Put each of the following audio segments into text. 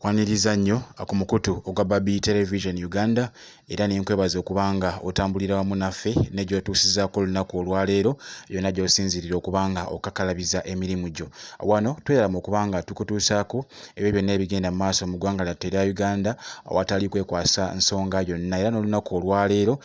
Kwaniriza nnyo ku mukutu ogwa Babi Television Uganda era nenkwebaza okubanga otambulira wamu naffe ne gy'otuusizaako olunaku olwaleero yonna gy'osinzirira okubanga okakalabiza emirimu gyo. Wano twerama okubanga tukutuusaako ebyo byonna ebigenda mu maaso mu ggwanga lyattu erya Uganda awatali kwekwasa nsonga yonna, era n'olunaku olwaleero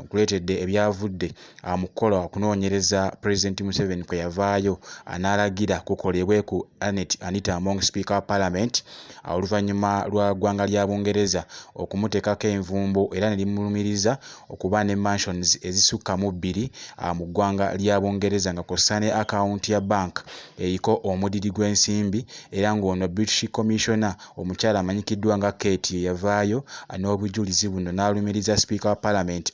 nkuleetedde ebyavudde mu kukola okunoonyereza Pulezidenti Museveni kwe yavaayo n'alagira kukolebwe ku Anita Among, Speaker wa Parliament, oluvannyuma lwa ggwanga lya Bungereza okumuteekako envumbo era ne limulumiriza okuba ne mansions ezisukka mu 2 mu ggwanga lya Bungereza nga kw'ossa ne akawunti ya bank eriko omudidi gw'ensimbi, era ng'ono British Commissioner omukyala amanyikiddwa nga Kate yavaayo n'obujulizi buno n'alumiriza Speaker wa Parliament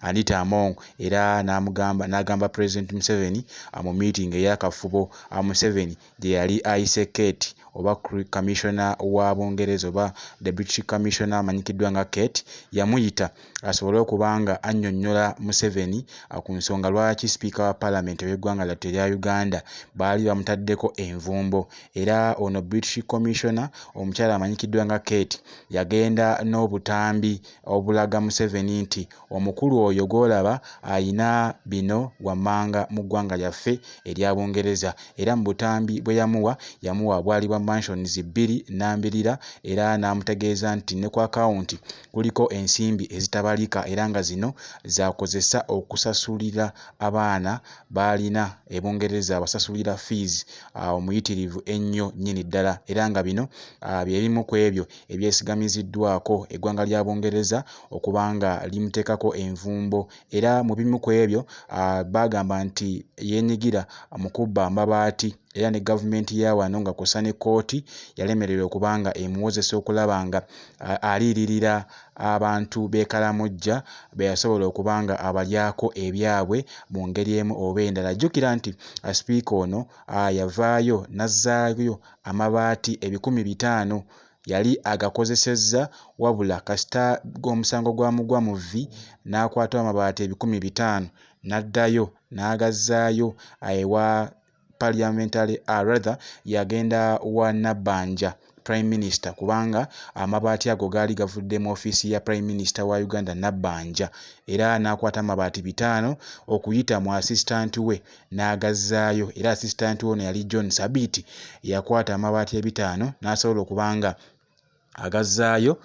Anita Among era n'agamba President Museveni mu meeting ey'akafubo Museveni gye yali ayise Kate oba Commissioner wa Bungereza oba the British Commissioner amanyikiddwa nga Kate yamuyita asobole okubanga annyonnyola Museveni ku nsonga lwaki Speaker wa Parliament w'eggwanga lyattu erya Uganda baali bamutaddeko envumbo, era ono British Commissioner omukyala amanyikiddwa nga Kate yagenda n'obutambi obulaga Museveni nti omukulu oyo gw'olaba ayina bino wammanga mu ggwanga lyaffe erya Bungereza, era mu butambi bwe yamuwa bwali bwa mansions 2 n'ambirira, era n'amutegeeza nti ne ku akawunti kuliko ensimbi ezitabalika era nga zino zakozesa okusasulira abaana baalina e Bungereza abasasulira fees omuyitirivu ennyo nnyini ddala, era nga bino bye bimu ku ebyo ebyesigamiziddwako eggwanga lya Bungereza okubanga limuteekako envumbo, era mu bimu ku ebyo bagamba nti yeenyigira mu kubba amabaati, era ne gavumenti ya wano nga kw'ossa ne kkooti yalemererwa okubanga emuwozesa okulaba nga aliiririra abantu b'e Karamoja be yasobola okubanga abalyako ebyabwe mu ngeri emu oba endala. Jjukira nti sipiika ono yavaayo n'azzaayo amabaati 500 yali agakozesezza, wabula kasita omusango gwamugwa mu vvi n'akwata amabaati 500 n'addayo n'agazzaayo ewa parliamentary rather yagenda wa Nabbanja Prime Minister kubanga amabaati ago gaali gavudde mu ofiisi ya Prime Minister wa Uganda Nabbanja, era n'akwata amabaati 5 okuyita mu assistant we n'agazzaayo, era assistant we ono yali John Sabiti yakwata amabaati 5 n'asobola okubanga agazzaayo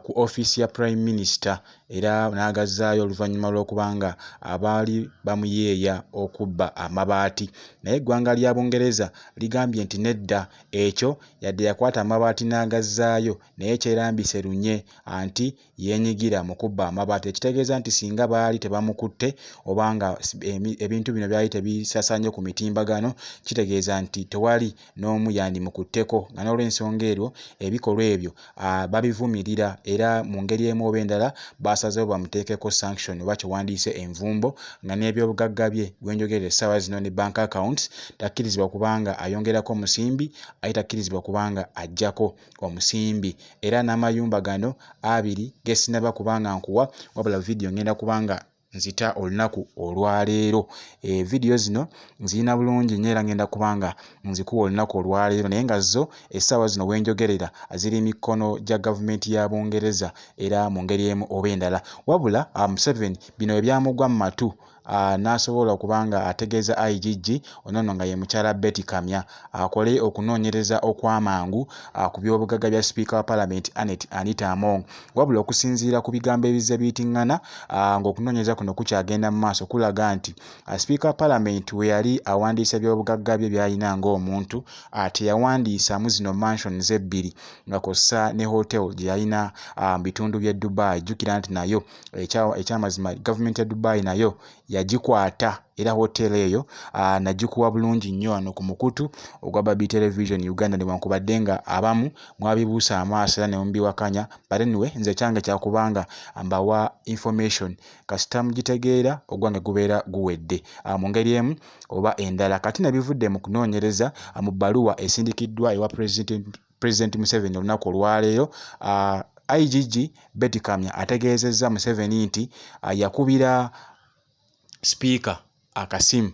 ku ofiisi ya Prime Minister, era n'agazzaayo oluvannyuma lw'okubanga abaali bamuyeeya okubba amabaati. Naye eggwanga lya Bungereza ligambye nti nedda, ekyo yadde yakwata amabaati n'agazzaayo naye kyerambise lunye anti yeenyigira mu kubba amabaati, ekitegeeza nti singa baali tebamukutte obanga ebintu bino byali tebisaasaanye ku mitimbagano, kitegeeza nti tewali n'omu yandimukutteko, nga n'olw'ensonga eryo ebikolwa ebyo babivumirira, era mu ngeri emu oba endala basazeewo bamuteekeko sanction oba kyewandiise envumbo, nga n'ebyobugagga bye bwenjogerera essaawa zino ne bank accounts takkirizibwa kubanga ayongerako omusimbi ate takkirizibwa kubanga aggyako omusimbi, era n'amayumba gano 2 gesinaba kubanga nkuwa, wabula video ngenda kubanga nzita olunaku olwaleero. Video zino nzirina bulungi nnyo era ngenda kubanga nzikuwa olunaku olwaleero, naye nga zo essaawa zino wenjogerera ziri mikono gya gavumenti ya Bungereza era mu ngeri emu oba endala, wabula Museveni bino ebyamugwa mu matu n'asobola okubanga ategeeza IGG onono nga ye mukyala Betty Kamya akole okunoonyereza okw'amangu ku by'obugagga bya Speaker wa Parliament Anita Among, wabula okusinziira ku bigambo ebizze biyitiŋŋana ng'okunoonyereza kuno kukyagenda mu maaso kulaga nti Speaker wa Parliament we yali awandiisa by'obugagga bye by'alina ng'omuntu teyawandiisamu zino mansions 2 nga kw'ossa ne hotel gye yalina mu bitundu by'e Dubai. Jjukira nti nayo ekyamazima gavumenti ya Dubai nayo yagikwata, era hotel eyo nagikuwa bulungi nnyo wano ku mukutu ogwa Babi Television Uganda, newankubadde nga abamu mwabibuusa amaaso era ne mubiwakanya, but anyway nze kyange kyakubanga mbawa information kasita mugitegeera ogwange gubeera guwedde mu ngeri emu oba endala. Kati nabivudde mu kunoonyereza mu bbaluwa esindikiddwa ewa President Museveni olunaku olwaleero, IGG Betty Kamya ategeezezza Museveni nti yakubira Speaker akasimu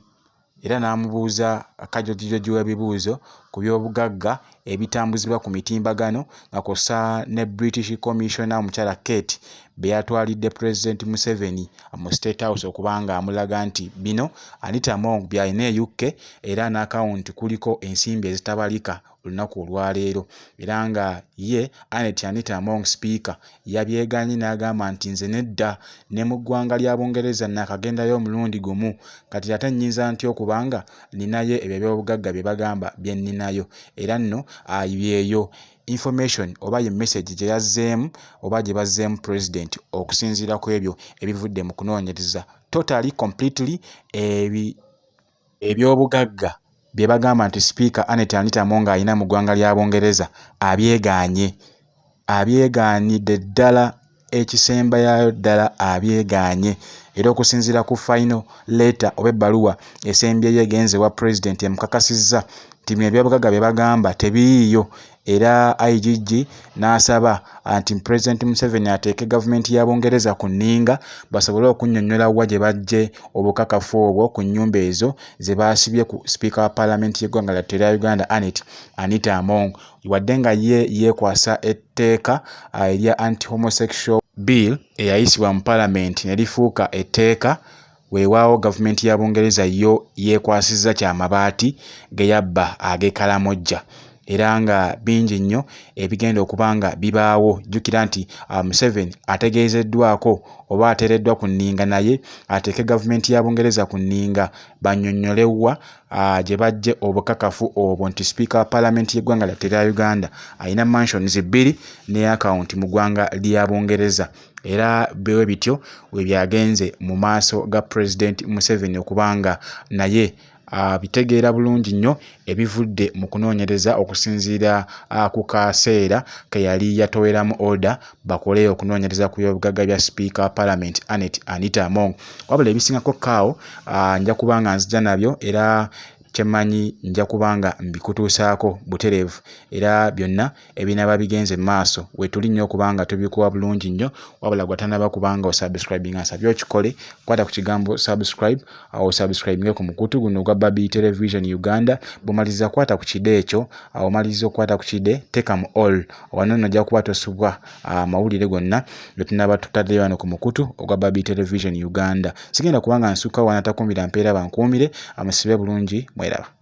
era n'amubuuza akajojijoji w'ebibuuzo ku by'obugagga ebitambuzibwa ku mitimbagano nga kw'ossa ne British Commissioner omukyala Kate be yatwalidde President Museveni mu State House okubanga amulaga nti bino Anita Among byalina e UK era n'akawunti kuliko ensimbi ezitabalika olunaku olwaleero, era nga ye Anita Among Speaker yabyeganye n'agamba nti nze nedda ne mu ggwanga lya Bungereza nakagendayo omulundi gumu, kati ate nnyinza ntya okubanga ninayo ebyo eby'obugagga bye bagamba bye nninayo. Era nno yeeyo information oba ye message gye yazzeemu oba gye bazzeemu President okusinziira ku ebyo ebivudde mu kunoonyereza totally completely eby'obugagga bye bagamba nti Speaker Anita Among alina mu ggwanga lya Bungereza abyegaanidde ddala, ekisembayo ddala abyegaanye. Era okusinziira ku final letter oba ebbaluwa esembyeyo egenze wa President emukakasizza nti bino ebyobugagga bye bagamba tebiiyo, era IGG n'asaba nti President Museveni ateeke gavumenti ya Bungereza ku nninga basobole okunnyonnyola wa gye bajje obukakafu obwo ku nnyumba ezo ze baasibye ku Speaker wa Parliament y'eggwanga lyattu erya Uganda Anita Among, wadde nga ye yeekwasa etteeka erya anti-homosexual bill eyayisibwa mu Parliament ne lifuuka etteeka, weewaawo gavumenti ya Bungereza yo yeekwasizza kyamabaati ge yabba ag'ekalamojja. Era nga bingi nnyo ebigenda okuba nga bibaawo. Jjukira nti Museveni ategeezeddwako oba ateereddwa ku nninga naye ateeke gavumenti ya Bungereza ku nninga bannyonnyolewa gye bajje obukakafu obwo nti Speaker wa Parliament y'eggwanga lyattu erya Uganda alina mansions 2 ne account mu ggwanga lya Bungereza. Era bwe bityo we byagenze mu maaso ga President Museveni okubanga naye bitegeera bulungi nnyo ebivudde mu kunoonyereza okusinziira ku kaseera ke yali yatoweramu order bakole okunoonyereza ku byobugagga bya Speaker wa Parliament Anita Among. Wabula ebisingako kaawo nja kubanga nzija nabyo era kyemmanyi nja kubanga mbikutuusaako butereevu, era byonna ebinaba bigenze mu maaso wetuli nnyo okubanga tubikuwa bulungi nnyo. Wabula gwatanaba kubanga osubscribinga nsabye okikole, kwata ku kigambo subscribe osubscribinge ku mukutu guno ogwa Babi Television Uganda. Bw'omaliriza kwata ku kide ekyo, omaliriza okwata ku kide teeka mu all, wano nno ojja kuba tosubwa amawulire gonna ge tunaba tutaddeyo wano ku mukutu ogwa Babi Television Uganda. Sigenda kubanga nsukka wana takuumira mpeera bankuumire, amusibe bulungi, mweraba.